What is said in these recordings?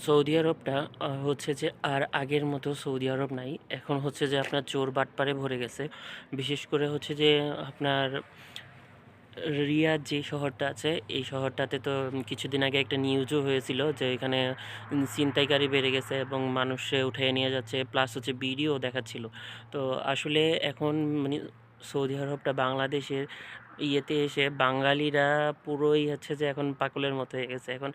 Saudi আরবটা হচ্ছে যে আর আগের মতো সৌদি আরব নাই। এখন হচ্ছে যে আপনার চোর বাটপারে ভরে গেছে। বিশেষ করে হচ্ছে যে আপনার রিয়াদ যে শহরটা আছে, এই শহরটাতে তো কিছুদিন আগে একটা নিউজও হয়েছিল যে এখানে ছিনতাইকারী বেড়ে গেছে এবং মানুষে উঠাইয়ে নিয়ে যাচ্ছে। প্লাস হচ্ছে ভিডিও দেখাচ্ছিল। তো আসলে এখন মানে সৌদি আরবটা বাংলাদেশের ইয়েতে এসে বাঙালিরা পুরোই হচ্ছে যে এখন পাগলের মতো হয়ে গেছে। এখন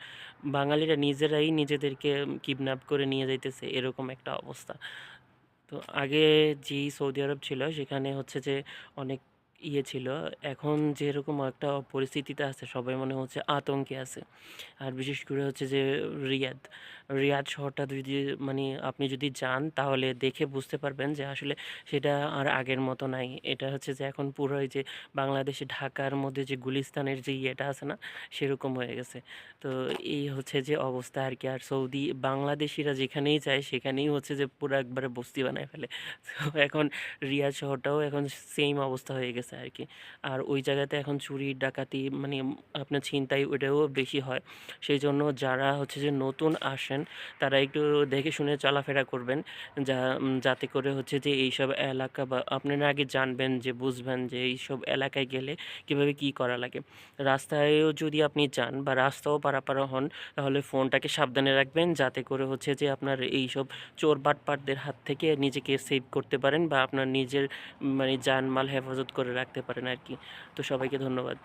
বাঙালিরা নিজেরাই নিজেদেরকে কিডন্যাপ করে নিয়ে যাইতেছে, এরকম একটা অবস্থা। তো আগে যেই সৌদি আরব ছিল সেখানে হচ্ছে যে অনেক ছিল। এখন যেরকম একটা পরিস্থিতিতে আছে সবাই মনে হচ্ছে আতঙ্কে আছে। আর বিশেষ করে হচ্ছে যে রিয়াদ, রিয়াদ শহরটা যদি মানে আপনি যদি যান তাহলে দেখে বুঝতে পারবেন যে আসলে সেটা আর আগের মতো নাই। এটা হচ্ছে যে এখন পুরো এই যে বাংলাদেশে ঢাকার মধ্যে যে গুলিস্তানের যে ইয়েটা আছে না, সেরকম হয়ে গেছে। তো এই হচ্ছে যে অবস্থা আর কি। আর সৌদি বাংলাদেশিরা যেখানেই যায় সেখানেই হচ্ছে যে পুরো একবারে বস্তি বানায় ফেলে। তো এখন রিয়াদ শহরটাও এখন সেম অবস্থা হয়ে গেছে আর কি। আর ওই জায়গাতে এখন চুরি ডাকাতি মানে আপনার ছিনতাই ওইটাও বেশি হয়। সেই জন্য যারা হচ্ছে যে নতুন আসেন তারা একটু দেখে শুনে চলাফেরা করবেন। যাতে করে হচ্ছে যে এইসব এলাকা বা আপনারা আগে জানবেন, যে বুঝবেন যে এইসব এলাকায় গেলে কীভাবে কী করা লাগে। রাস্তায়ও যদি আপনি যান বা রাস্তাও পারাপার হন, তাহলে ফোনটাকে সাবধানে রাখবেন যাতে করে হচ্ছে যে আপনার এইসব চোর বাটপারদের হাত থেকে নিজেকে সেভ করতে পারেন বা আপনার নিজের মানে জানমাল হেফাজত করে রাখতে পারেন আর কি। তো সবাইকে ধন্যবাদ।